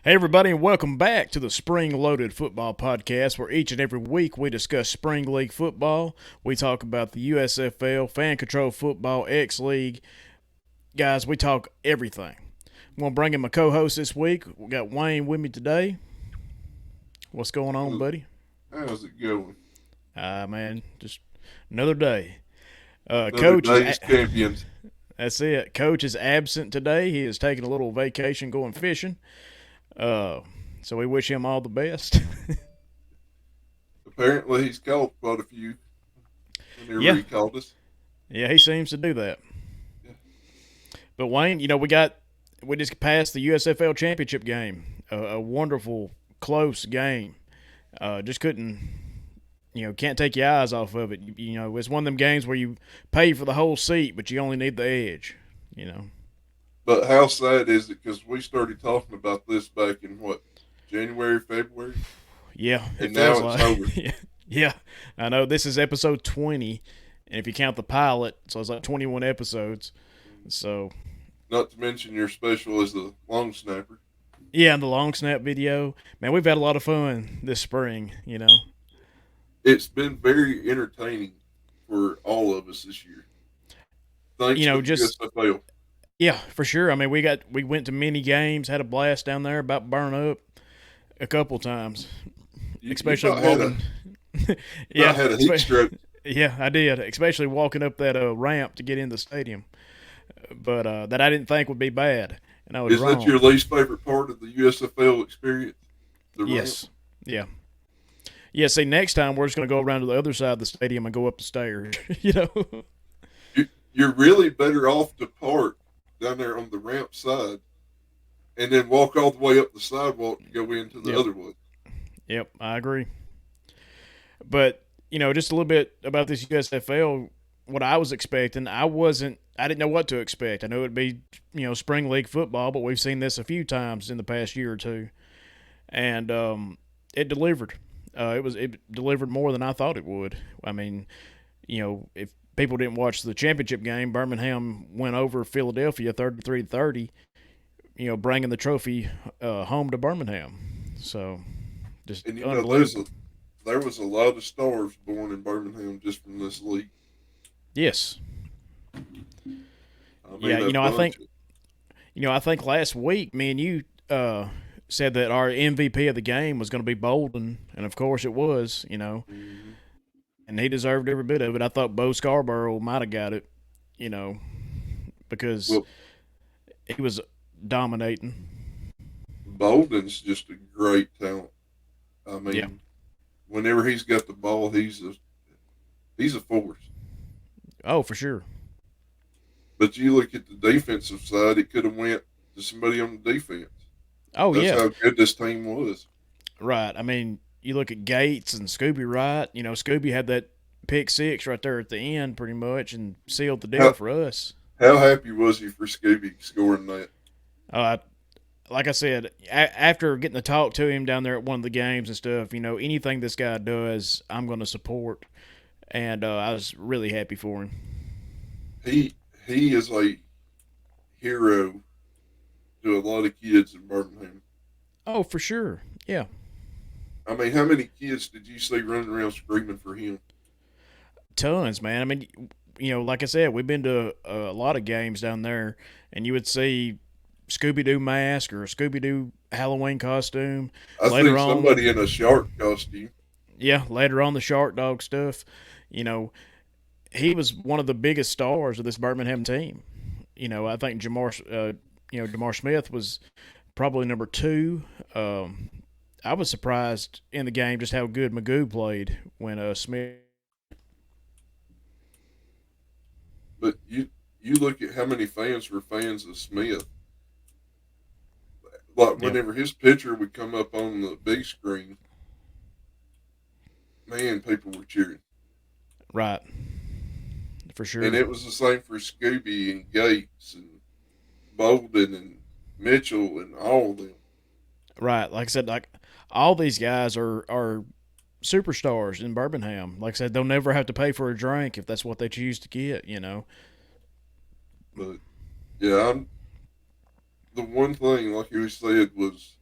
Hey, everybody, and welcome back to the Spring Loaded Football Podcast, where each and every week we discuss Spring League football. We talk about the USFL, fan control football, X League. Guys, we talk everything. I'm going to bring in my co host this week. We got Wayne with me today. What's going on, buddy? How's it going? Man, just another day. Another Coach is. day's champions. That's it. Coach is absent today. He is taking a little vacation going fishing. Uh, so we wish him all the best. Apparently, he's caught quite a few whenever Yeah, he called us. yeah, he seems to do that. Yeah. But Wayne, we just passed the USFL championship game. A wonderful, close game. Just couldn't, can't take your eyes off of it. It's one of them games where you pay for the whole seat, but you only need the edge. You know. But how sad is it? Because we started talking about this back in January, February, Yeah, it and feels now it's like. over. Yeah, I know. This is episode 20, and if you count the pilot, so it's like 21 episodes. So Not to mention your special as the long snapper. yeah, and the long snap video, man, we've had a lot of fun this spring. It's been very entertaining for all of us this year, thanks to the Just USFL. yeah, for sure. I mean, we went to many games, had a blast down there, about burn up a couple times, You especially about had walking. about Yeah, had a heat stroke. yeah, I did, especially walking up that ramp to get in the stadium. But that I didn't think would be bad, and I was Is that your wrong. least favorite part of the USFL experience? The ramp. Yes, yeah, yeah. See, next time we're just gonna go around to the other side of the stadium and go up the stairs. you know. You're really better off to park down there on the ramp side and then walk all the way up the sidewalk to go into the Yep, other one. yep, I agree. But just a little bit about this USFL. What I was expecting, I wasn't. I didn't know what to expect. I knew it'd be spring league football, but we've seen this a few times in the past year or two, and it delivered. It delivered more than I thought it would. I mean, if people didn't watch the championship game, Birmingham went over Philadelphia 33-30. Bringing the trophy home to Birmingham. So just And unbelievable. there was a lot of stars born in Birmingham just from this league. Yes. I Yeah. mean, a bunch. I think last week me and you said that our MVP of the game was going to be Bolden, and of course it was. Mhm. And he deserved every bit of it. I thought Bo Scarborough might have got it. You know, because Well, he was dominating. Bolden's just a great talent. I Yeah. mean, whenever he's got the ball, he's a force. Oh, for sure. But you look at the defensive side, it could have went to somebody on the defense. Oh That's yeah. how good this team was. Right. I mean, you look at Gates and Scooby Wright. Scooby had that pick six right there at the end, pretty much, and sealed the deal How for us. how happy was he for Scooby scoring that? Uh, like I said, after getting to talk to him down there at one of the games and stuff, anything this guy does, I'm going to support, and I was really happy for him. He is a hero to a lot of kids in Birmingham. Oh, for sure. Yeah, I mean, how many kids did you see running around screaming for him? tons, man. I mean, like I said, we've been to a lot of games down there, and you would see Scooby Doo mask or a Scooby Doo Halloween costume. I Later think on, somebody in a shark costume. yeah, later on the Shark Dog stuff. You know, he was one of the biggest stars of this Birmingham team. I think Jamar Smith was probably number two. I was surprised in the game just how good Magoo played when Smith. But you look at how many fans were fans of Smith. Like Yeah, whenever his picture would come up on the big screen, man, people were cheering. right, for And sure. it was the same for Scooby and Gates and Bolden and Mitchell and all of them. Right, like I said, like all these guys are superstars in Birmingham. Like I said, they'll never have to pay for a drink if that's what they choose to get. But yeah, the one thing, like you said, was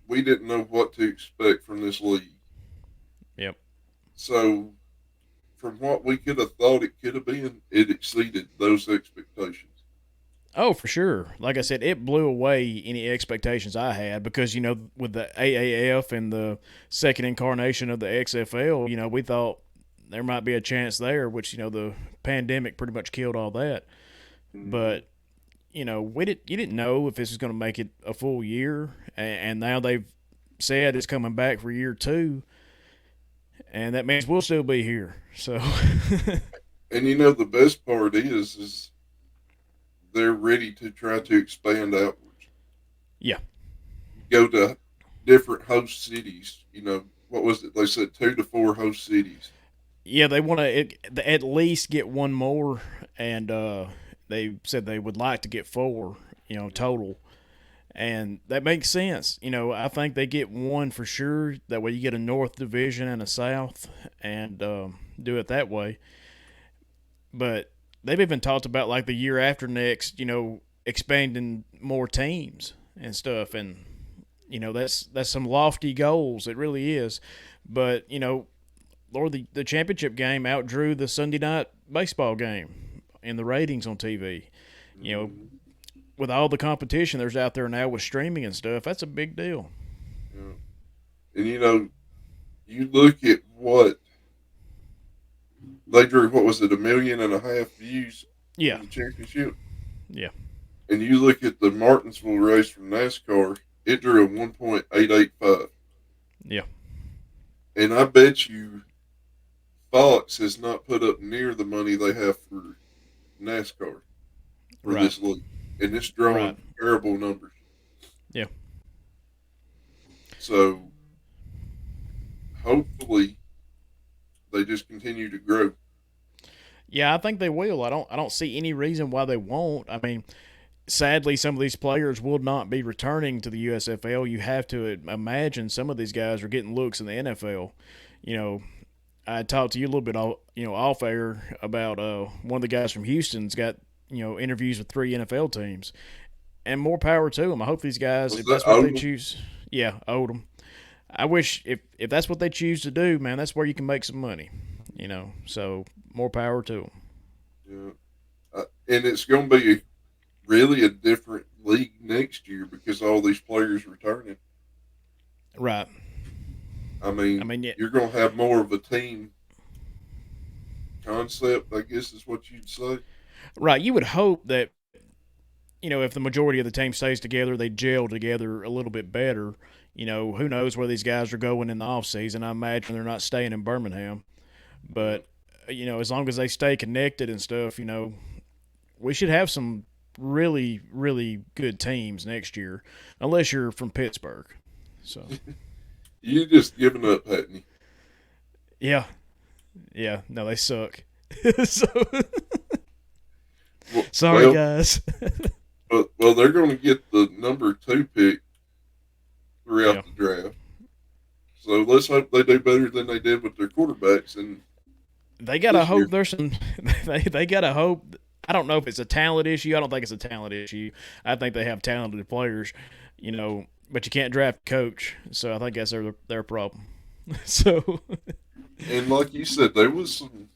we didn't know what to expect from this league. Yep. So, from what we could have thought it could have been, it exceeded those expectations. Oh, for sure. Like I said, it blew away any expectations I had because, with the AAF and the second incarnation of the XFL, we thought there might be a chance there, which, the pandemic pretty much killed all that. Mm-hmm. But, you didn't know if this was going to make it a full year. And now they've said it's coming back for year two. And that means we'll still be here. So, And the best part is they're ready to try to expand outwards. yeah. Go to different host cities. What was it? They said 2 to 4 host cities. Yeah, they want to at least get one more, and they said they would like to get four, total, and that makes sense. I think they get one for sure. That way, you get a North Division and a South, and do it that way. But they've even talked about like the year after next, expanding more teams and stuff, and that's some lofty goals. It really is, but Lord, the championship game outdrew the Sunday night baseball game in the ratings on TV. You know, Mm-hmm. with all the competition there's out there now with streaming and stuff, that's a big deal. Yeah. And you look at what they drew. What was it? 1.5 million views Yeah, in the championship. yeah, And you look at the Martinsville race from NASCAR. It drew a 1.885. yeah. And I bet you Fox has not put up near the money they have for NASCAR for Right, this league, and it's right. drawing terrible numbers. Yeah, So hopefully they just continue to grow. yeah. I think they will. I don't see any reason why they won't. I mean, sadly, some of these players will not be returning to the USFL. You have to imagine some of these guys are getting looks in the NFL. You know, I talked to you a little bit, off air about one of the guys from Houston's got interviews with three NFL teams, and more power to them. I hope these guys, Was if that that's what they Odom? choose, yeah, Odom. I wish if that's what they choose to do, man, that's where you can make some money. So more power to them. Yeah. And it's going to be really a different league next year because all these players returning. Right. I I mean, mean, yeah, you're going to have more of a team concept, I guess is what you'd say. right. You would hope that if the majority of the team stays together, they gel together a little bit better. Who knows where these guys are going in the off season? I imagine they're not staying in Birmingham, Yeah. but as long as they stay connected and stuff, we should have some really, really good teams next year, unless you're from Pittsburgh. So, You just giving up, hadn't you? yeah, yeah, no, they suck. So, sorry, Well, guys. well, they're going to get the number 2 pick Yeah, throughout the draft. So let's hope they do better than they did with their quarterbacks and they gotta this year. hope there's some. They gotta hope. I don't know if it's a talent issue. I don't think it's a talent issue. I think they have talented players, but you can't draft a coach. So I think that's their problem. So And like you said, there was some.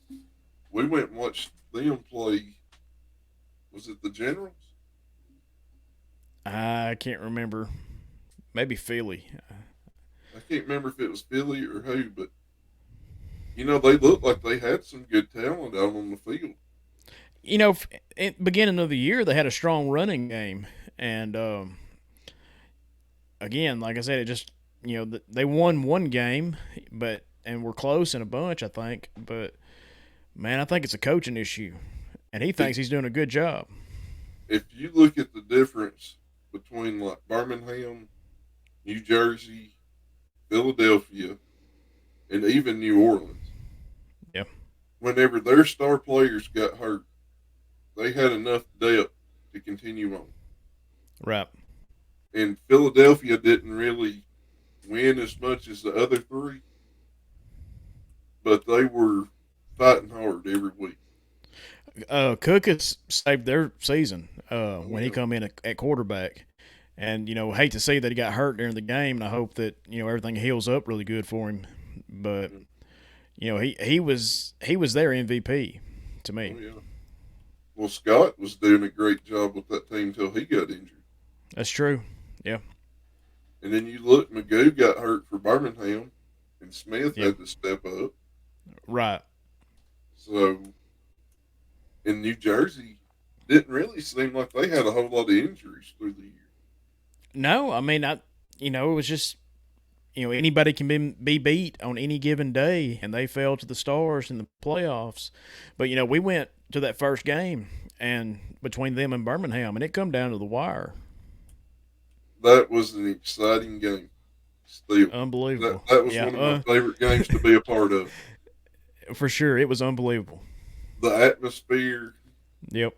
We went and watched them play. Was it the Generals? I can't remember. Maybe Philly. I can't remember if it was Philly or who, but they looked like they had some good talent out on the field. At the beginning of the year they had a strong running game, and again, like I said, it just they won one game, but and were close in a bunch, I think. But man, I think it's a coaching issue, and he If thinks he's doing a good job. if you look at the difference between like Birmingham, New Jersey, Philadelphia, and even New Orleans, Yeah, whenever their star players got hurt, they had enough depth to continue on. right. And Philadelphia didn't really win as much as the other three, but they were fighting hard every week. Cook has saved their season Oh when he yeah, come in at quarterback, And hate to see that he got hurt during the game, and I hope that everything heals up really good for him. But he was their MVP to me. Oh yeah. Well, Scott was doing a great job with that team till he got injured. That's true. Yeah. And then you look, Magoo got hurt for Birmingham, and Smith Yeah. had to step up. Right. So in New Jersey, didn't really seem like they had a whole lot of injuries through the year. No, I mean, it was just anybody can be beat on any given day, and they fell to the Stars in the playoffs. But we went to that first game, and between them and Birmingham, and it come down to the wire. That was an exciting game. Still, that Unbelievable. that was Yeah, one of my favorite games to be a part of. for sure, it was unbelievable. The atmosphere, Yep.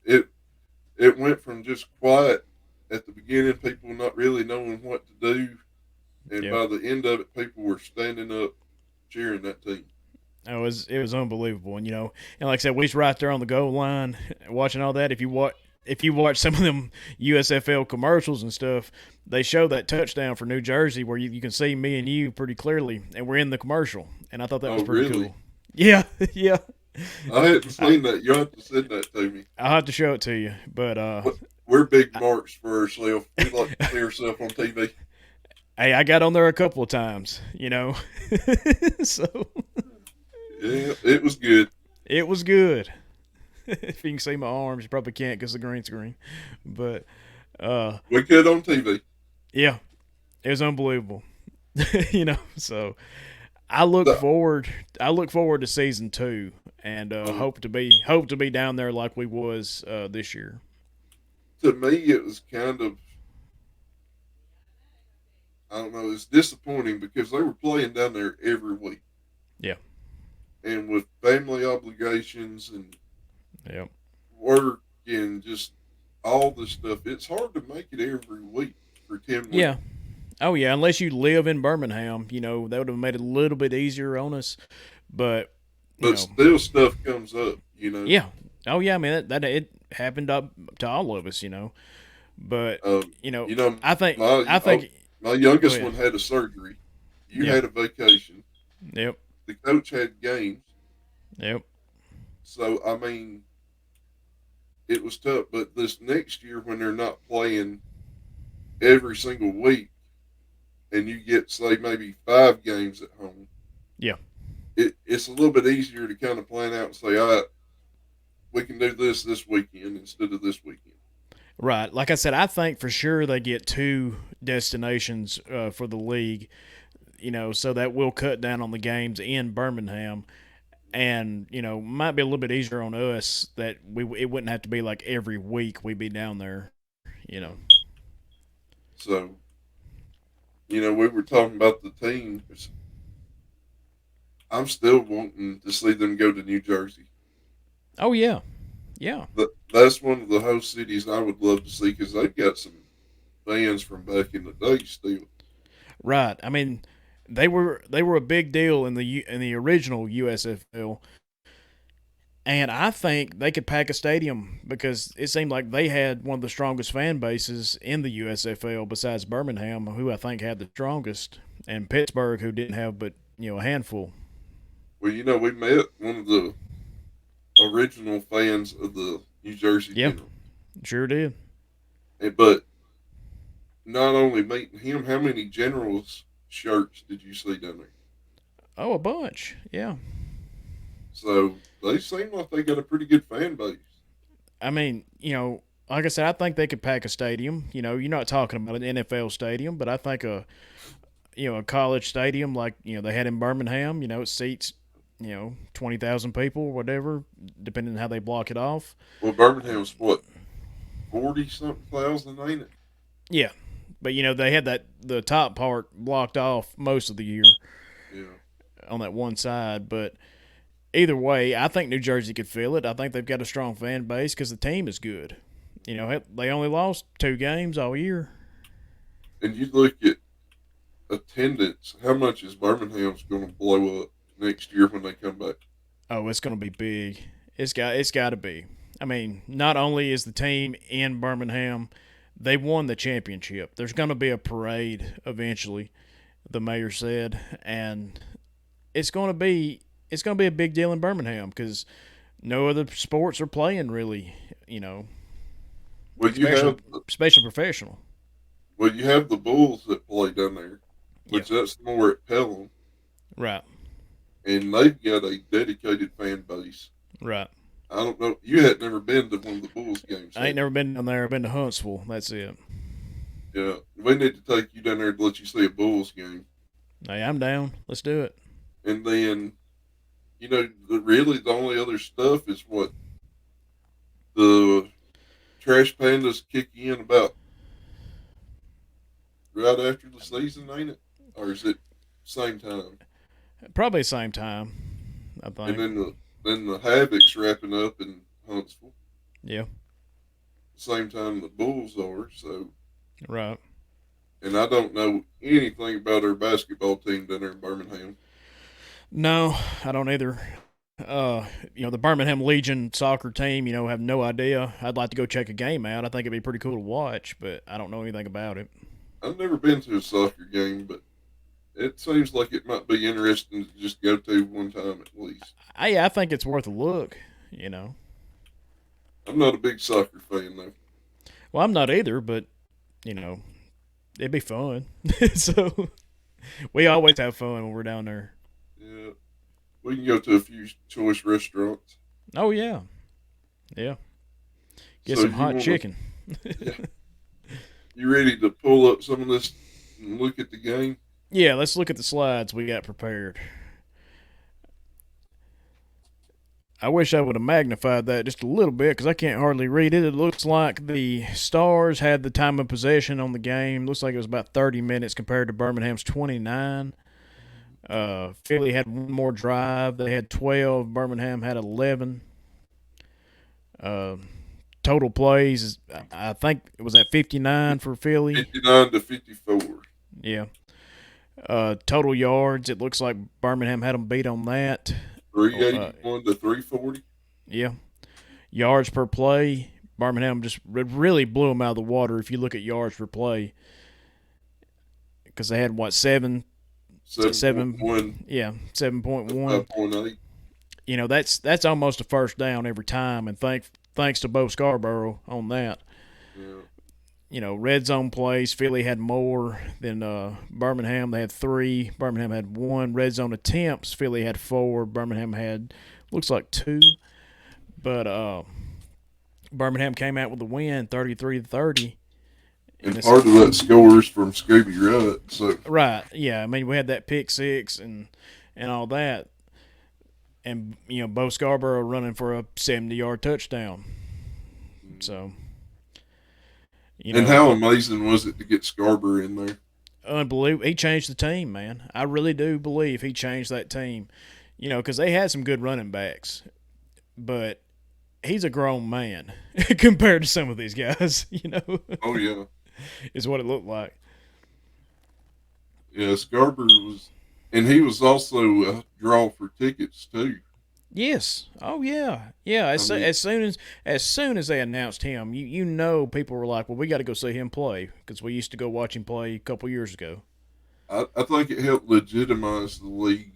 it went from just quiet at the beginning, people not really knowing what to do, and Yep. by the end of it, people were standing up cheering that team. It was unbelievable, and like I said, we was right there on the goal line, watching all that. If you watch some of them USFL commercials and stuff, they show that touchdown for New Jersey where you can see me and you pretty clearly, and we're in the commercial, and I thought that Oh, was pretty really? cool. Yeah, yeah. I hadn't seen that. You have to send that to me. I'll have to show it to you, but We're big marks for ourselves. We like to see ourselves on TV. hey, I got on there a couple of times, so Yeah, it was good. it was good. If you can see my arms, you probably can't because of the green screen, but We could on TV. yeah, it was unbelievable. So I look The, forward. I look forward to season 2, and um, hope to be down there like we was this year. to me, it was kind of, I don't know, it's disappointing because they were playing down there every week. Yeah, And with family obligations and yeah, work and just all this stuff, it's hard to make it every week for 10 weeks. yeah. Oh yeah, unless you live in Birmingham, that would have made it a little bit easier on us. But you But know, still, stuff comes up. yeah. Oh yeah, I mean that it happened up to all of us. But Um, you know, you know, I think my, I oh, think my go youngest ahead. one had a surgery. You Yeah. had a vacation. Yep. The coach had games. Yep. So, I mean, it was tough. But this next year, when they're not playing every single week, and you get, say, maybe 5 games at home, Yeah. it's a little bit easier to kind of plan out and say, all right, we can do this weekend instead of this weekend. Right. Like I said, I think for sure they get 2 destinations for the league. So that will cut down on the games in Birmingham, and might be a little bit easier on us that it wouldn't have to be like every week we'd be down there. You know. So, we were talking about the team. I'm still wanting to see them go to New Jersey. Oh yeah. Yeah. That's one of the host cities I would love to see because they've got some fans from back in the day still. Right. I mean, they were a big deal in the original USFL, and I think they could pack a stadium because it seemed like they had one of the strongest fan bases in the USFL besides Birmingham, who I think had the strongest, and Pittsburgh, who didn't have but a handful. Well, we met one of the original fans of the New Jersey Yeah, General. sure did. But not only meeting him, how many Generals shirts did you see down there? Oh, a bunch. Yeah. So they seem like they got a pretty good fan base. I mean, like I said, I think they could pack a stadium. You're not talking about an NFL stadium, but I think a college stadium like they had in Birmingham. It seats 20,000 people or whatever, depending on how they block it off. Well, Birmingham's what, 40 something thousand, ain't it? Yeah, but they had the top part blocked off most of the year Yeah. on that one side. But either way, I think New Jersey could feel it. I think they've got a strong fan base because the team is good. They only lost 2 games all year. And you look at attendance, how much is Birmingham's going to blow up next year when they come back? Oh, it's going to be big. It's got to be. I mean, not only is the team in Birmingham, they won the championship. There's going to be a parade eventually, the mayor said, and it's going to be a big deal in Birmingham because no other sports are playing really, you know, Well, you especially have professional. the Bulls that play down there, Yeah, which that's more at Pelham, right, and they've got a dedicated fan base. right. I don't know. You had never been to one of the Bulls games, I had ain't you? never been down there. I've been to Huntsville. That's it. Yeah, we need to take you down there to let you see a Bulls game, Hey, I'm down. Let's do it. and then really the only other stuff is what the Trash Pandas kick in about right after the season, ain't it? Or is it same time? Probably same time, I And think. then the Havoc's wrapping up in Huntsville, Yeah, same time the Bulls are. So, right. and I don't know anything about our basketball team down there in Birmingham. No, I don't either. The Birmingham Legion soccer team, have no idea. I'd like to go check a game out. I think it'd be pretty cool to watch, but I don't know anything about it. I've never been to a soccer game, but it seems like it might be interesting to just go to one time at least. I think it's worth a look. You know, I'm not a big soccer fan though. well, I'm not either, but you know, it'd be fun. So we always have fun when we're down there. Yeah, we can go to a few choice restaurants. Oh yeah, yeah. Get So some you hot want to? chicken. Yeah, you ready to pull up some of this and look at the game? Yeah, let's look at the slides we got prepared. I wish I would have magnified that just a little bit because I can't hardly read it. It looks like the Stars had the time of possession on the game. Looks like it was about 30 minutes compared to Birmingham's 29. Philly had one more drive. They had 12. Birmingham had 11. Uh, Total plays, I think it was at 59 for Philly. 59-54. Yeah. Total yards, it looks like Birmingham had them beat on that. Three Oh, eighty one to 340. yeah. Yards per play, Birmingham just really blew them out of the water if you look at yards per play because they had what Seven point seven one yeah 7.1. 5.8. That's almost a first down every time, and thanks to Bo Scarborough on that. Yeah. Red zone plays. Philly had more than Birmingham. They had three. Birmingham had one. Red zone attempts. Philly had four. Birmingham had looks like two. But Birmingham came out with the win, 33-30. And And it's part of that score is from Scooby Rudd. So right. Yeah, I mean we had that pick six and all that, and Bo Scarborough running for a 70-yard touchdown. So you and know, how amazing was it to get Scarborough in there? unbelievable. He changed the team, man. I really do believe he changed that team. Because they had some good running backs, but he's a grown man compared to some of these guys. Oh yeah, Is what it looked like. yeah. Scarborough was, and he was also a draw for tickets too. Yes. Oh yeah. Yeah. I As, mean, as soon as as soon as they announced him, you know people were like, well, we got to go see him play because we used to go watch him play a couple years ago. I think it helped legitimize the league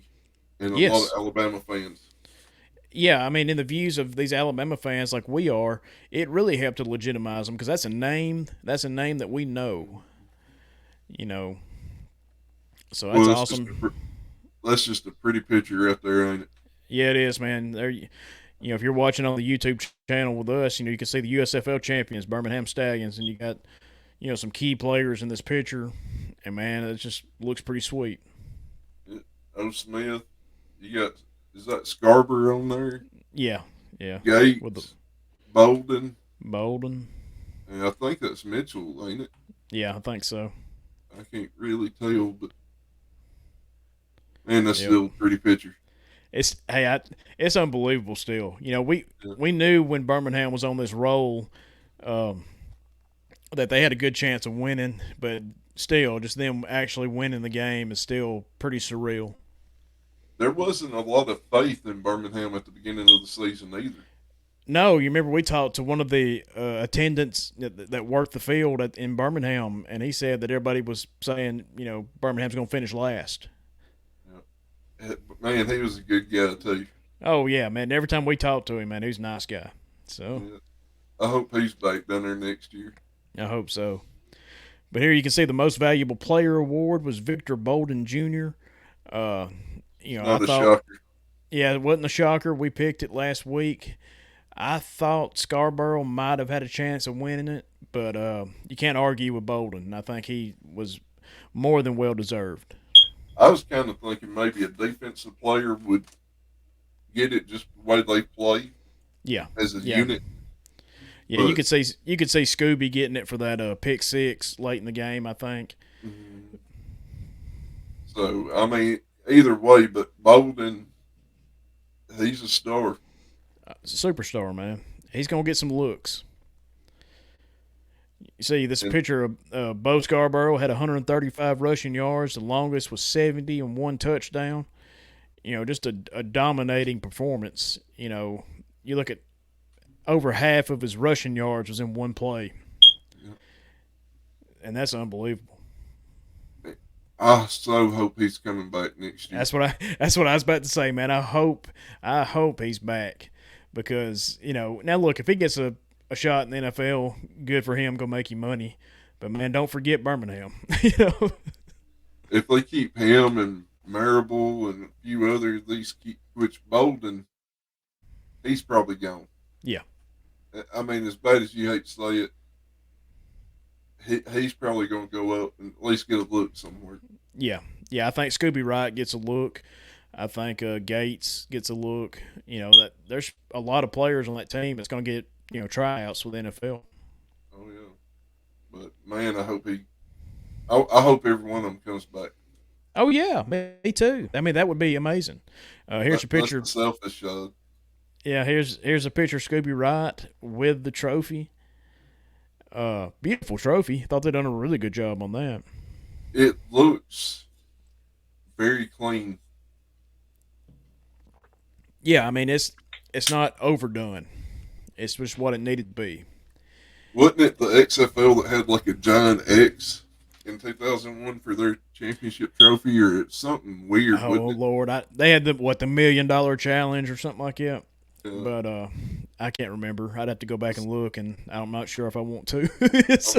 and a lot of Yes. Alabama fans. Yeah, I mean, in the views of these Alabama fans, like we are, it really helped to legitimize them because that's a name. That's a name that we know. You know, so that's Well, awesome. that's just a pretty picture right there, ain't it? Yeah, it is, man. If you're watching on the YouTube channel with us, you can see the USFL champions, Birmingham Stallions, and you got some key players in this picture, and man, it just looks pretty sweet. O. Smith, you got is that Scarborough on there? Yeah, yeah, with the Gates, Bolden, Bolden. and I think that's Mitchell, ain't it? Yeah, I think so. I can't really tell, but man, that's Yep. still a pretty picture. It's unbelievable. Still, we Yeah. we knew when Birmingham was on this roll, um, that they had a good chance of winning, but still, just them actually winning the game is still pretty surreal. There wasn't a lot of faith in Birmingham at the beginning of the season either. No, you remember we talked to one of the attendants that worked the field in Birmingham, and he said that everybody was saying, Birmingham's going to finish last. But man, he was a good guy too. Oh yeah, man. Every time we talked to him, man, he was a nice guy. So Yeah. I hope he's back down there next year. I hope so. But here you can see the most valuable player award was Victor Bolden Jr. Uh, It's I not a thought, shocker. yeah, it wasn't a shocker. We picked it last week. I thought Scarborough might have had a chance of winning it, but you can't argue with Bolden. I think he was more than well deserved. I was kind of thinking maybe a defensive player would get it just the way they play Yeah, as a yeah, unit. yeah. You But could see Scooby getting it for that pick six late in the game. I think mm, so I mean, either way, but Bolden, he's a star. superstar man. He's gonna get some looks. You see this And picture of Bo Scarborough had 135 rushing yards. The longest was 70 and one touchdown. Just a dominating performance. You look at over half of his rushing yards was in one play, and that's unbelievable. I so hope he's coming back next year. That's what I was about to say, man. I hope he's back because now look, if he gets a shot in the NFL, good for him. Gonna make you money, but man, don't forget Birmingham. you know, If they keep him and Marable and a few others, which Bolden, he's probably gone. yeah, I mean, as bad as you hate to say it, he's probably going to go up and at least get a look somewhere. yeah, yeah. I think Scooby Wright gets a look. I think Gates gets a look. That there's a lot of players on that team that's going to get tryouts with the NFL. Oh yeah, but man, I hope every one of them comes back. Oh yeah, me too. I mean, that would be amazing. Here's a That's picture. the selfish side. Yeah, here's a picture of Scooby Wright with the trophy. Beautiful trophy. Thought they done a really good job on that. It looks very clean. Yeah, I mean it's not overdone. It's just what it needed to be. Wasn't it the XFL that had like a giant X in 2001 for their championship trophy, or it's something weird, Oh wasn't it? Lord, they had the $1 million challenge or something like that. Uh, But I can't remember. I'd have to go back and look, and I'm not sure if I want to.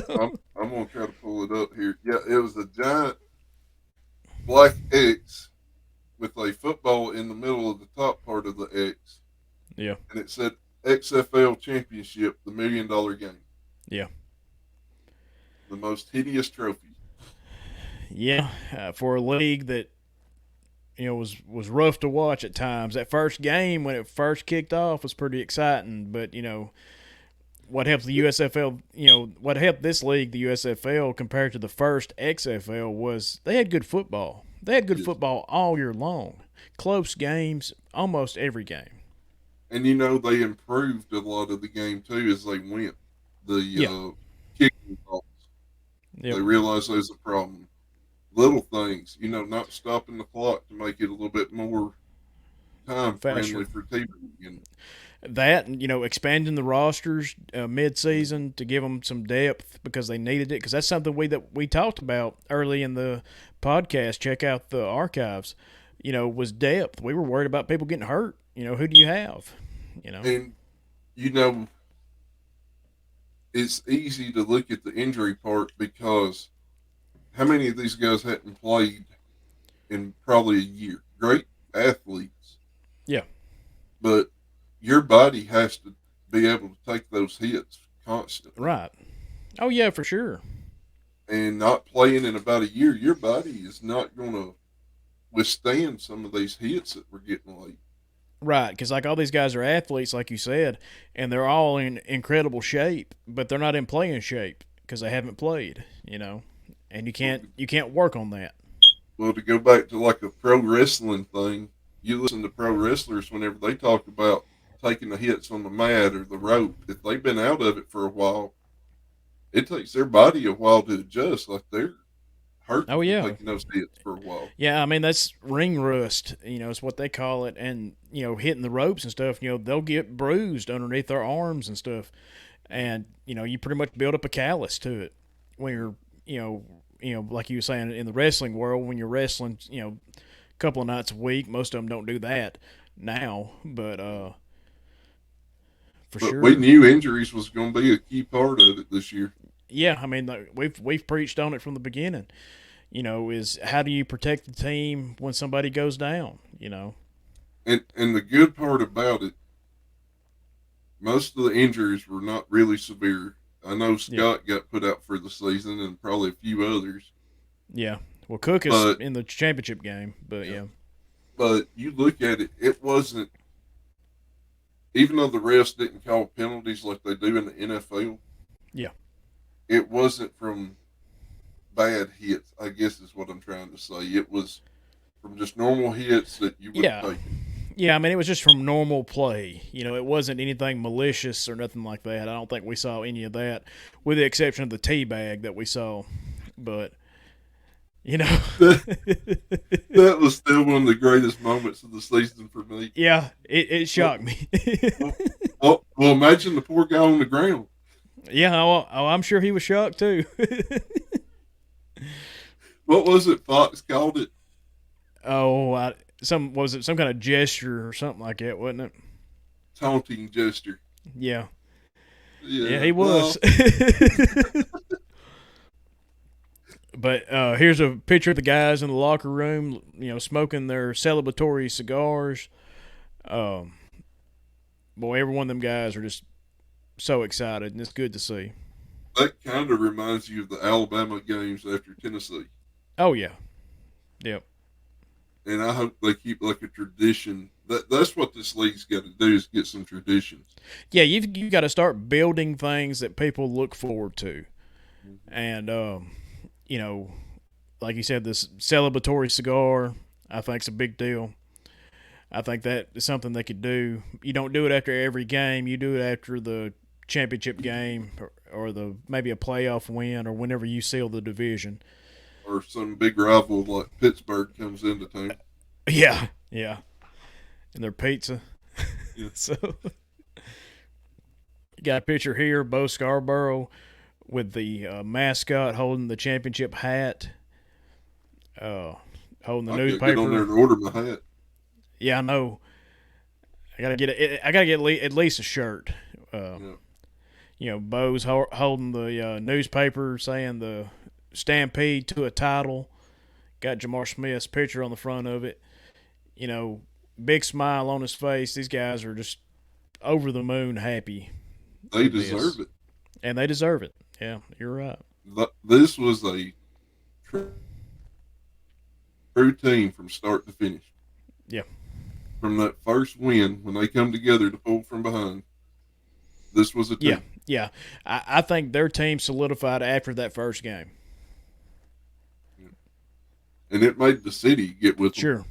I'm, I'm, so, I'm gonna try to pull it up here. Yeah, it was a giant black X with a football in the middle of the top part of the X, yeah, and it said XFL Championship, the $1 million game, yeah, the most hideous trophy. yeah. For a league that was rough to watch at times. That first game when it first kicked off was pretty exciting, but what helped the USFL, what helped this league, the USFL, compared to the first XFL was they had good football. They had good Yes. football all year long. Close games, almost every game. And they improved a lot of the game too as they went. The Yeah. kicking calls, Yep. they realized there's a problem. Little things, not stopping the clock to make it a little bit more time Faster. friendly for TV. And That, expanding the rosters mid-season to give them some depth because they needed it. Because that's something we talked about early in the podcast. Check out the archives. Was depth. We were worried about people getting hurt. Who do you have? You know. and you know, it's easy to look at the injury part because how many of these guys hadn't played in probably a year? Great athletes, Yeah. but your body has to be able to take those hits constantly. Right. Oh yeah, for sure. And not playing in about a year, your body is not going to withstand some of these hits that we're getting late. Right, because like all these guys are athletes, like you said, and they're all in incredible shape, but they're not in playing shape because they haven't played. And you Well, can't work on that. well, to go back to like a pro wrestling thing, you listen to pro wrestlers whenever they talk about taking the hits on the mat or the rope. If they've been out of it for a while, it takes their body a while to adjust. Like they're hurting Oh from yeah, taking those hits for a while. yeah. I mean that's ring rust. Is what they call it, and hitting the ropes and stuff. They'll get bruised underneath their arms and stuff, and you pretty much build up a callus to it when you're you know like you were saying in the wrestling world when you're wrestling a couple of nights a week. Most of them don't do that now, but for But we sure. knew injuries was going to be a key part of it this year. Yeah, I mean we've preached on it from the beginning. Is how do you protect the team when somebody goes down? And the good part about it, most of the injuries were not really severe. I know Yeah, Scott got put out for the season and probably a few others. yeah. Well, Cook is But in the championship game, but yeah, yeah, but you look at it, it wasn't, even though the refs didn't call penalties like they do in the NFL, yeah, it wasn't from bad hits, I guess is what I'm trying to say. It was from just normal hits that you would have yeah, taken. yeah. I mean, it was just from normal play. It wasn't anything malicious or nothing like that. I don't think we saw any of that, with the exception of the tea bag that we saw. But you know, That was still one of the greatest moments of the season for me. yeah, it Well, shocked me. well, imagine the poor guy on the ground. Yeah, I'm sure he was shocked too. What was it Fox called it? Oh, some was it some kind of gesture or something like that, wasn't it? Taunting gesture. Yeah, yeah, Yeah, he well, was. But here's a picture of the guys in the locker room, smoking their celebratory cigars. Um, Boy, every one of them guys are just so excited, and it's good to see. that kind of reminds you of the Alabama games after Tennessee. Oh yeah, yep, And I hope they keep like a tradition. That's what this league's got to do is get some traditions. yeah. You got to start building things that people look forward to, Mm-hmm. and you know, like you said, this celebratory cigar, I think, is a big deal. I think that is something they could do. You don't do it after every game. You do it after the championship game or the maybe a playoff win or whenever you seal the division. Or some big rival like Pittsburgh comes into town. Yeah, yeah, and their pizza. Yeah. So you got a picture here, Bo Scarborough with the mascot holding the championship hat, uh, holding the I gotta get on there newspaper. and order my hat. Yeah, I know. I gotta get at least a shirt. Uh, Yeah. Bo's holding the newspaper saying the Stampede to a title. Got Jamar Smith's picture on the front of it. You know, Big smile on his face. These guys are just over the moon happy They with deserve this, it. and they deserve it. Yeah, you're right. This was a true team from start to finish. Yeah, From that first win, when they come together to pull from behind, this was a yeah, team. yeah. I think their team solidified after that first game. And it made the city get with them. Sure,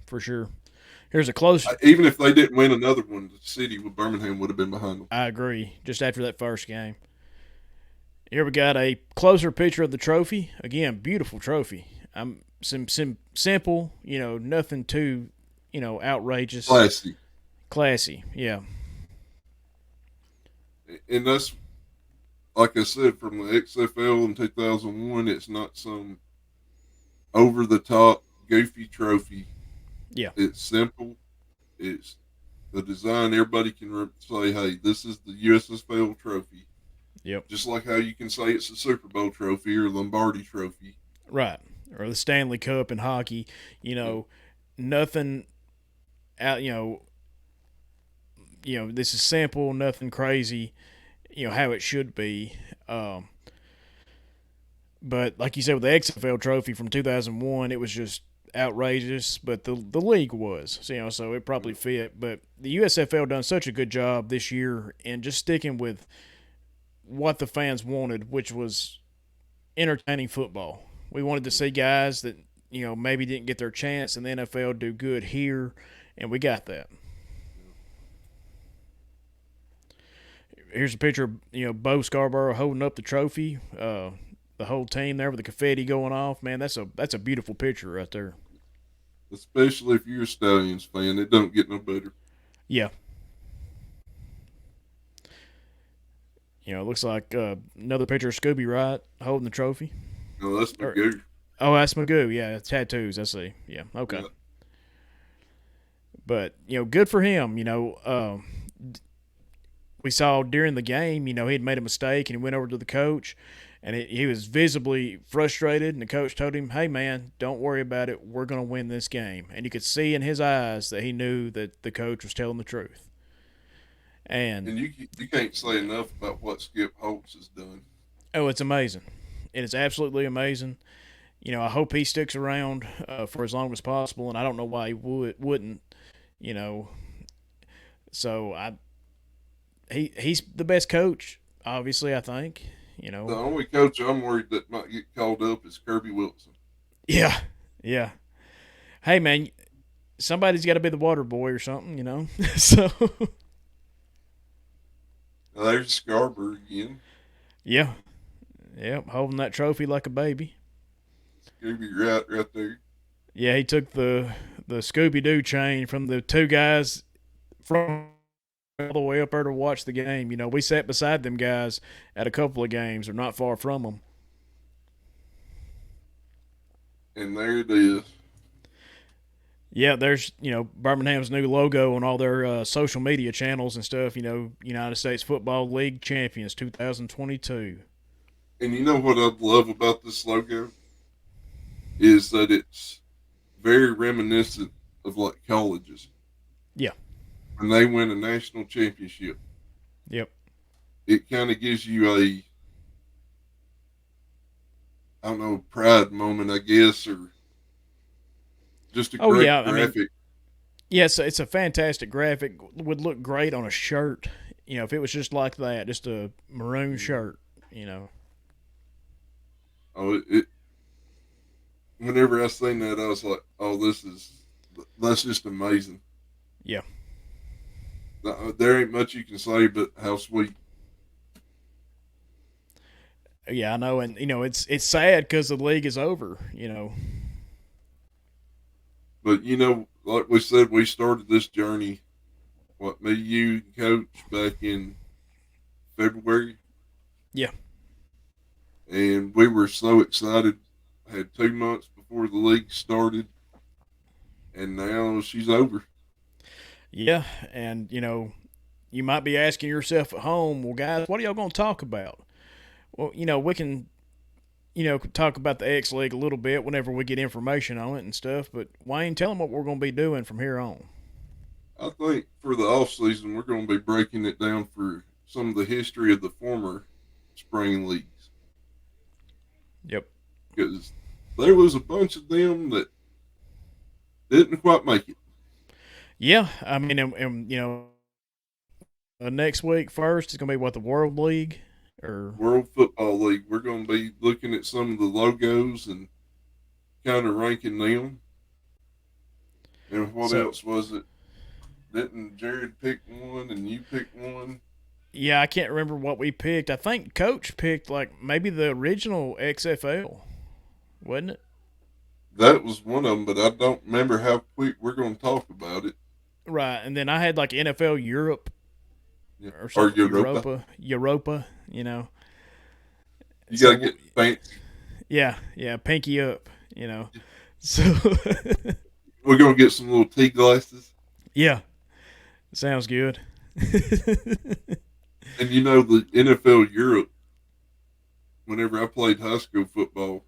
for sure. Here's a close. Even if they didn't win another one, the city with Birmingham would have been behind them. I agree. Just after that first game. Here we got a closer picture of the trophy. Again, beautiful trophy. Some simple, nothing too, outrageous, Classy. classy. Yeah, And that's, like I said, from the XFL in 2001, it's not some over the top, goofy trophy. yeah, It's simple. It's the design. Everybody can say, hey, this is the USFL trophy. yep, Just like how you can say it's a Super Bowl trophy or Lombardi trophy. right. Or the Stanley Cup in hockey. Yeah. Nothing out. This is simple, nothing crazy. How it should be. Um, but like you said with the XFL trophy from 2001, it was just outrageous. But the league was, so it probably fit. But the USFL done such a good job this year in just sticking with what the fans wanted, which was entertaining football. We wanted to see guys that maybe didn't get their chance in the NFL do good here, and we got that. Here's a picture of Bo Scarborough holding up the trophy. the whole team there with the confetti going off. Man, that's a beautiful picture right there. Especially if you're a Stallions fan, it don't get no better. Yeah, it looks like another picture of Scooby Wright holding the trophy. No, that's Or Magoo. oh, that's Magoo. Yeah, tattoos. I see. Yeah, okay. Yeah, But good for him. We saw during the game, he'd made a mistake and he went over to the coach, and he was visibly frustrated. And the coach told him, "Hey, man, don't worry about it. We're going to win this game." And you could see in his eyes that he knew that the coach was telling the truth. And and you can't say enough about what Skip Holtz has done. oh, it's amazing. It is absolutely amazing. I hope he sticks around for as long as possible, and I don't know why he wouldn't. You know, so he's the best coach, obviously. I think. The only coach I'm worried that might get called up is Kirby Wilson. Yeah, yeah. Hey, man, somebody's got to be the water boy or something. So Now, there's Scarborough again. yeah, yeah, holding that trophy like a baby. Scooby right there. Yeah, he took the Scooby Doo chain from the two guys from all the way up there to watch the game. We sat beside them guys at a couple of games, or not far from them. And there it is. Yeah, there's Birmingham's new logo on all their social media channels and stuff. United States Football League champions 2022. And you know what I love about this logo is that it's very reminiscent of like colleges Yeah. when they win a national championship. Yep. It kind of gives you a, I don't know, pride moment, I guess, or just a Oh great yeah. I mean, graphic. yes, it's a fantastic graphic. Would look great on a shirt. If it was just like that, just a maroon shirt. Oh, whenever I seen that, I was like, oh, that's just amazing. Yeah. There ain't much you can say, but how sweet. Yeah, I know, and it's sad because the league is over. But like we said, we started this journey. What, me, you, and Coach, back in February, Yeah. and we were so excited. Had 2 months before the league started, and now she's over. Yeah, and you might be asking yourself at home, well, guys, what are y'all going to talk about? Well, we can talk about the X League a little bit whenever we get information on it and stuff. But Wayne, tell them what we're going to be doing from here on. I think for the off season, we're going to be breaking it down for some of the history of the former spring leagues Yep. because there was a bunch of them that didn't quite make it. Yeah, I mean, and next week first is going to be what, the World League or World Football League. We're going to be looking at some of the logos and kind of ranking them. And what so. else was it? Didn't Jared pick one and you picked one? Yeah, I can't remember what we picked. I think Coach picked like maybe the original XFL, wasn't it? That was one of them, but I don't remember how quick we're going to talk about it. Right, and then I had like NFL Europe Yeah. or Or something, Europa. Europa. You got to So get fancy. yeah, pinky up. So We're going to get some little tea glasses. yeah, sounds good. And the NFL Europe, whenever I played high school football,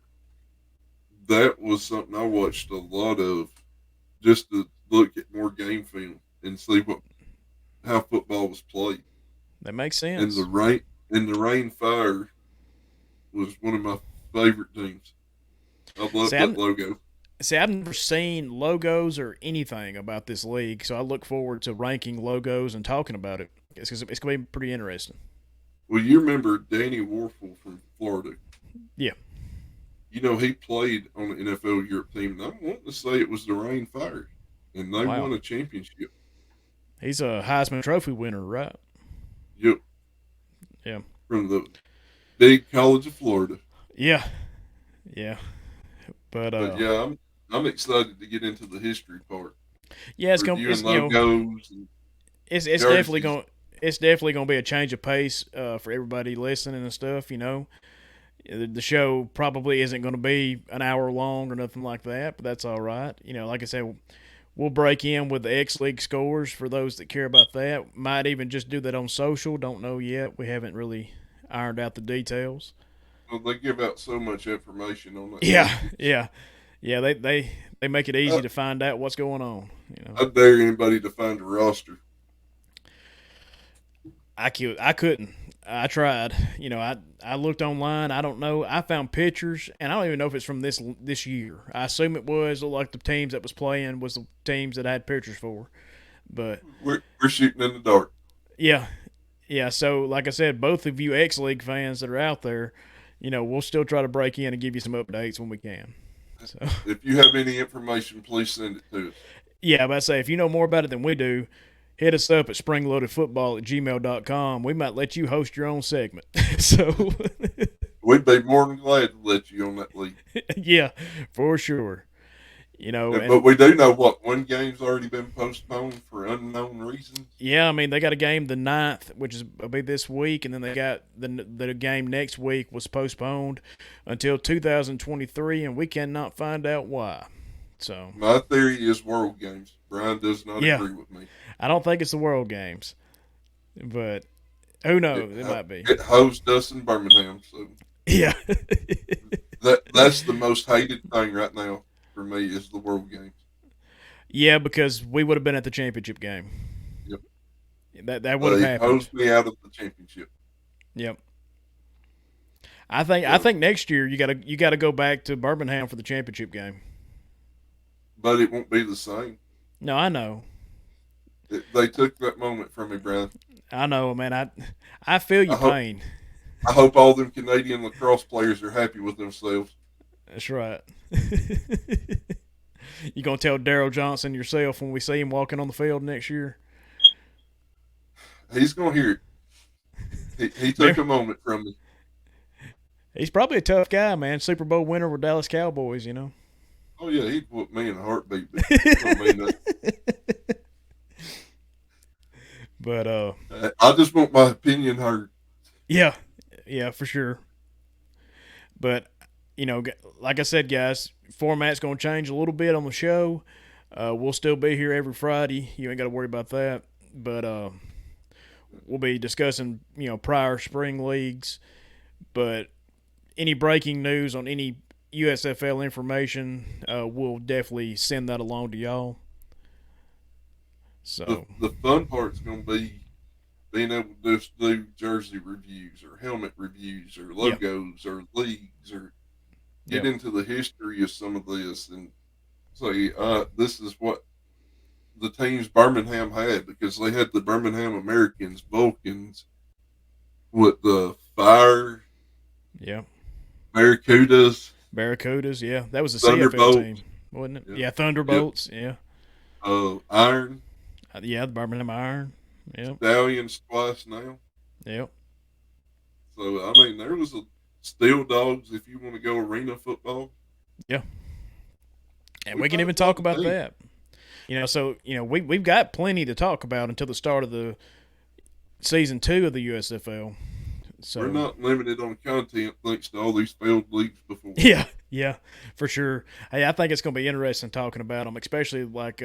that was something I watched a lot of just to look at more game film and see how football was played. That makes And sense. the Rain Fire was one of my favorite teams. I love See, that I've, logo. I've never seen logos or anything about this league, so I look forward to ranking logos and talking about it. It's going to be pretty interesting. Well, you remember Danny Warfel from Florida. Yeah. He played on the NFL Europe team, and I'm wanting to say it was the Rain Fire, and they Wow. won a championship. He's a Heisman Trophy winner, right? Yep, Yeah. from the big college of Florida. Yeah, yeah, but But yeah, I'm excited to get into the history part, yeah, reviewing logos and it's definitely jerseys. going it's definitely going to be a change of pace for everybody listening and stuff. The show probably isn't going to be an hour long or nothing like that, but that's all right. Like I said, we'll break in with the X League scores for those that care about that. Might even just do that on social. Don't know yet. We haven't really ironed out the details. Well, they give out so much information on that Yeah, league. It's, yeah, yeah. They make it I, easy to find out what's going on. I dare anybody to find a roster. I couldn't. I tried. I looked online. I don't know. I found pictures, and I don't even know if it's from this year. I assume it was. Looked like the teams that was playing was the teams that I had pictures for. But We're shooting in the dark. yeah, yeah. So like I said, both of you X League fans that are out there, we'll still try to break in and give you some updates when we can. So If you have any information, please send it to us. yeah, but I say if you know more about it than we do, hit us up at springloadedfootball@gmail.com. We might let you host your own segment. So, We'd be more than glad to let you on that league. yeah, for sure. But And we do know what one game's already been postponed for unknown reasons. yeah, I mean, they got a game the 9th, which is will be this week, and then they got the game next week was postponed until 2023, and we cannot find out why. So, My theory is world games. Brian does not yeah, agree with me. I don't think it's the World Games, but who It knows? It might be. it hosts us in Birmingham, so Yeah. that's the most hated thing right now for me is the world games. Yeah, because we would have been at the championship game. Yep, That would have they happened. hosed me out of the championship, Yep. I think next year you gotta go back to Birmingham for the championship game. but it won't be the same. No, I know. They took that moment from me, Brian. I know, man. I feel I your hope pain. I hope all them Canadian lacrosse players are happy with themselves. That's right. You gonna tell Daryl Johnson yourself when we see him walking on the field next year? He's gonna hear it. He took Man, a moment from me. he's probably a tough guy, man. Super Bowl winner with Dallas Cowboys. Oh yeah, he'd whoop me in a heartbeat, but I don't mean that. But I just want my opinion heard. yeah, yeah, for sure. But like I said, guys, format's gonna change a little bit on the show. We'll still be here every Friday. You ain't got to worry about that. But we'll be discussing prior spring leagues. But any breaking news on any USFL information, we'll definitely send that along to y'all. The So the fun part's gonna be being able to just do jersey reviews or helmet reviews or yeah, logos or leagues or get yep, into the history of some of this and say, this is what the teams Birmingham had because they had the Birmingham Americans, Vulcans, with the Fire, yeah. Barracudas, Barracudas, yeah, that was a CFL Thunderbolt, team, wasn't it? yeah, Yeah, yep, Thunderbolts, yeah, Iron, yeah, the Birmingham Iron, yep, Stallions twice now. yep, So I mean, there was a Steel Dogs if you want to go arena football. yeah. And We we can got even a talk lot of about teams. that. We've got plenty to talk about until the start of the season 2 of the USFL. We're So not limited on content thanks to all these failed leagues before. yeah, yeah, for sure. Hey, I think it's going to be interesting talking about them, especially like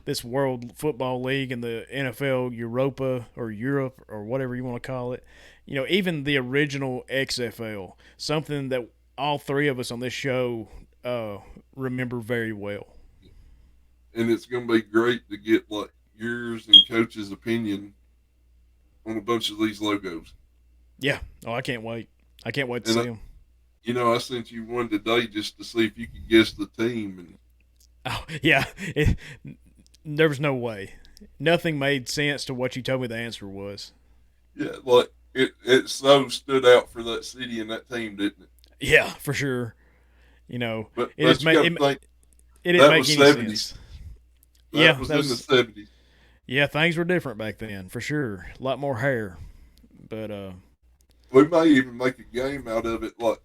this World Football League and the NFL Europa or Europe or whatever you want to call it. Even the original XFL, something that all three of us on this show remember very well. And it's going to be great to get like yours and coach's opinion on a bunch of these logos. Yeah. Oh, I can't wait. I can't wait to And see them. I sent you one today just to see if you could guess the team. And Oh, yeah. There was no way. Nothing made sense to what you told me the answer was. yeah, like it so stood out for that city and that team, didn't it? Yeah, for sure. You know, it just But you made got to think it didn't that make was any 70s. sense. That Yeah, was that in the was 70s. yeah. Things were different back then, for sure. A lot more hair, but We may even make a game out of it, like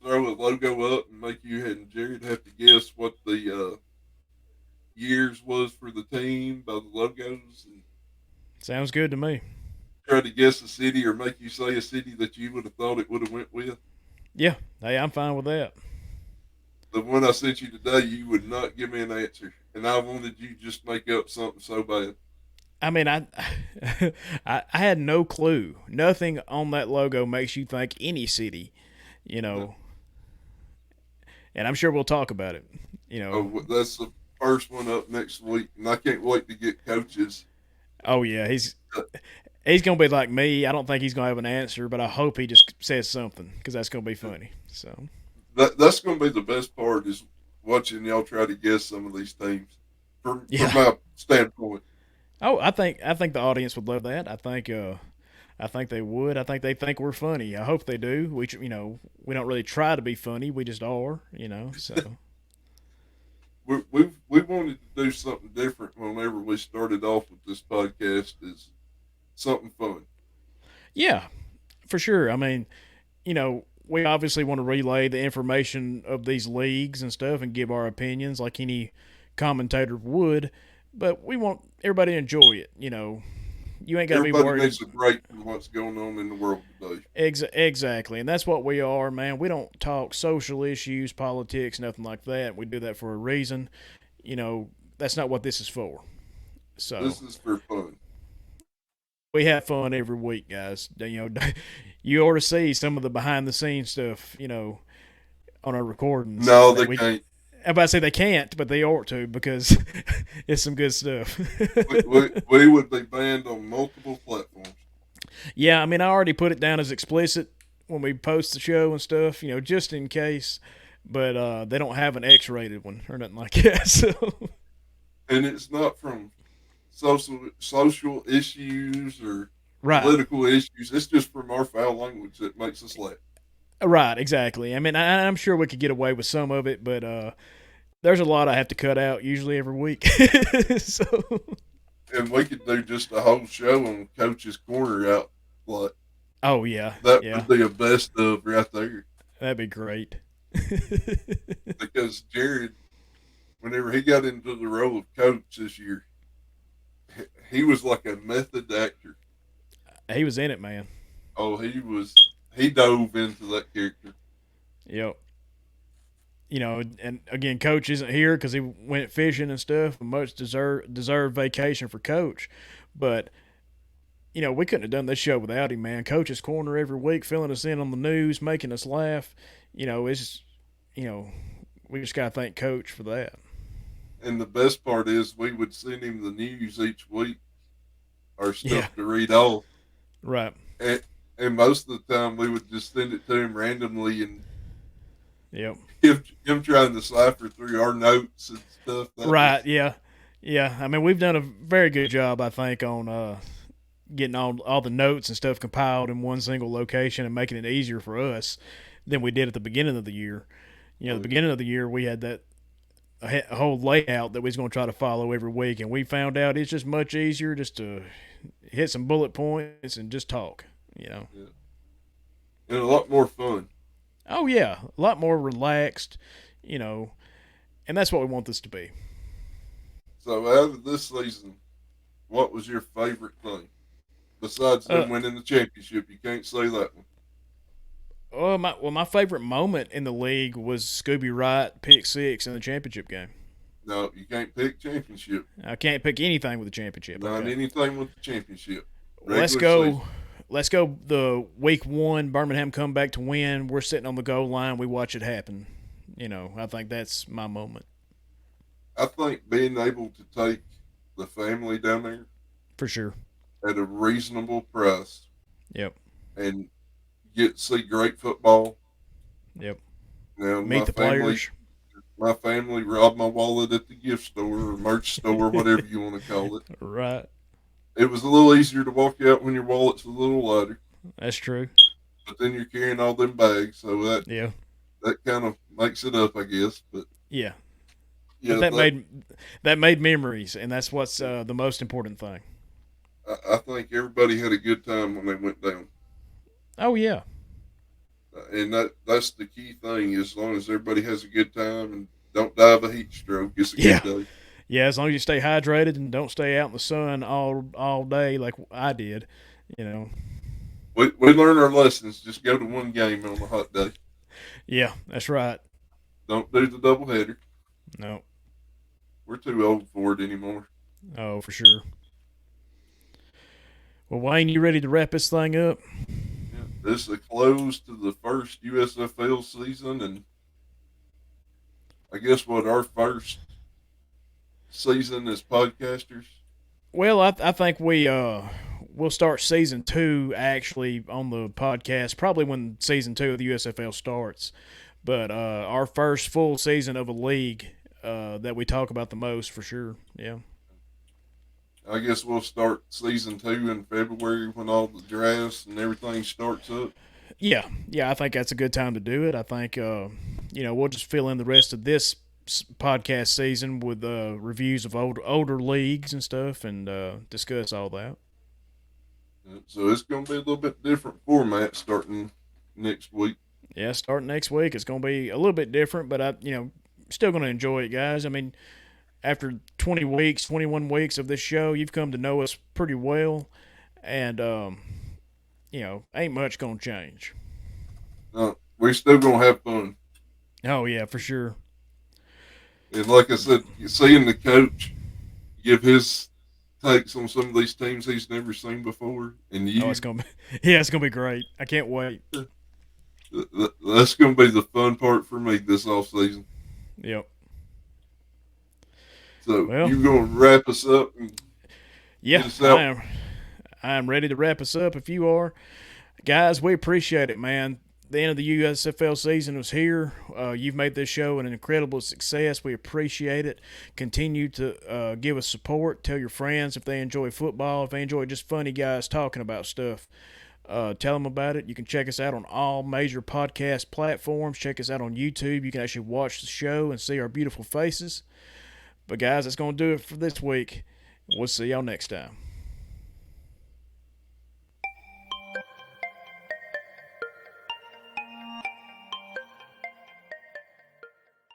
throw a logo up and make you and Jared have to guess what the years was for the team by the logos and Sounds good to me. try to guess a city or make you say a city that you would have thought it would have went with? Yeah, hey, I'm fine with that. The one I sent you today, you would not give me an answer, and I wanted you to just make up something so bad. I mean, I had no clue. Nothing on that logo makes you think any city, you No. know. And I'm sure we'll talk about it. You know. Oh, that's the first one up next week, and I can't wait to get coaches. Oh yeah, he's gonna be like me. I don't think he's gonna have an answer, but I hope he just says something because that's gonna be funny. So That's going to be the best part is watching y'all try to guess some of these teams from yeah. my standpoint. Oh, I think the audience would love that. I think they would. I think they think we're funny. I hope they do. We don't really try to be funny. We just are. So We wanted to do something different whenever we started off with this podcast. Is something fun. yeah, for sure. I mean, we obviously want to relay the information of these leagues and stuff and give our opinions like any commentator would, but we want everybody to enjoy it. You ain't got to be Everybody worried. needs a break from what's going on in the world today. Exactly, and that's what we are, man. We don't talk social issues, politics, nothing like that. We do that for a reason. That's not what this is for. So This is for fun. we have fun every week, guys. You ought to see some of the behind the scenes stuff. On our recordings No, that they we. can't. I'm about to say they can't, but they ought to because it's some good stuff. We would be banned on multiple platforms. Yeah, I mean, I already put it down as explicit when we post the show and stuff, just in case. But they don't have an X-rated one or nothing like that. So And it's not from social issues or right, political issues. It's just from our foul language that makes us laugh. right, exactly. I mean, I'm sure we could get away with some of it, but there's a lot I have to cut out usually every week. So And we could do just a whole show on Coach's Corner out. Like oh yeah, that yeah, would be a best of right there. that'd be great. Because Jared, whenever he got into the role of coach this year, he was like a method actor. He was in it, man. Oh, he dove into that character. Yep. And again, coach isn't here because he went fishing and stuff. A much deserved vacation for coach, but we couldn't have done this show without him, man. Coach's Corner every week, filling us in on the news, making us laugh. It's you know, we just gotta thank Coach for that. And the best part is we would send him the news each week, our Yeah, stuff to read off. right. And, and most of the time we would just send it to him randomly and Yep. him trying to cipher through our notes and stuff. That Right. was Yeah. Yeah. I mean, we've done a very good job, I think, on getting all the notes and stuff compiled in one single location and making it easier for us than we did at the beginning of the year. The beginning of the year we had that a whole layout that we was going to try to follow every week, and we found out it's just much easier just to hit some bullet points and just talk. yeah. And a lot more fun. Oh yeah, a lot more relaxed. You know, and that's what we want this to be. So out of this season, what was your favorite thing besides Uh, them winning the championship? You can't say that one. my favorite moment in the league was Scooby Wright pick six in the championship game. No, you can't pick championship. I can't pick anything with the championship. Not Okay, anything with the championship. let's Regular season. go. Let's go. The week one, Birmingham come back to win. We're sitting on the goal line. We watch it happen. I think that's my moment I think being able to take the family down there for sure. at a reasonable price Yep. and get to see great football. Yep. Now Meet the players. my family robbed my wallet at the gift store or merch store, whatever you want to call it. Right. It was a little easier to walk out when your wallet's a little lighter, That's true. but then you're carrying all them bags, so Yeah. that kind of makes it up, I guess. But Yeah. But yeah, that made memories, and that's what's the most important thing. I think everybody had a good time when they went down. Oh yeah. And that's the key thing. As long as everybody has a good time and don't die of a heat stroke, it's a good Yeah, day. yeah. As long as you stay hydrated and don't stay out in the sun all day like I did, you know. We learn our lessons. Just go to one game on a hot day. Yeah, that's right. Don't do the doubleheader. No, We're too old for it anymore. oh for sure. Well, Wayne, you ready to wrap this thing up? Yeah, this is a close to the first USFL season, and I guess what our first season as podcasters. Well, I think we'll start season two actually on the podcast probably when season two of the USFL starts. But our first full season of a league that we talk about the most for sure. Yeah. I guess we'll start season two in February when all the drafts and everything starts up. Yeah, yeah, I think that's a good time to do it. I think we'll just fill in the rest of this podcast season with reviews of older leagues and stuff, and discuss all that. So it's going to be a little bit different format starting next week. Yeah, starting next week, it's going to be a little bit different, but still going to enjoy it, guys. I mean, after 20 weeks, 21 weeks of this show, you've come to know us pretty well, and ain't much going to change. We're still going to have fun. Oh yeah, for sure. And like I said, seeing the coach give his takes on some of these teams he's never seen before, and Oh, you, it's gonna be yeah, it's gonna be great. I can't wait. that's going to be the fun part for me this off season. Yep. So Well, you going to wrap us up and get yeah, us I out? am. I am ready to wrap us up. If you are, guys, we appreciate it, man. The end of the USFL season was here. You've made this show an incredible success. We appreciate it. Continue to give us support. Tell your friends if they enjoy football, if they enjoy just funny guys talking about stuff. Tell them about it. You can check us out on all major podcast platforms. Check us out on YouTube. You can actually watch the show and see our beautiful faces. But, guys, that's going to do it for this week. We'll see y'all next time.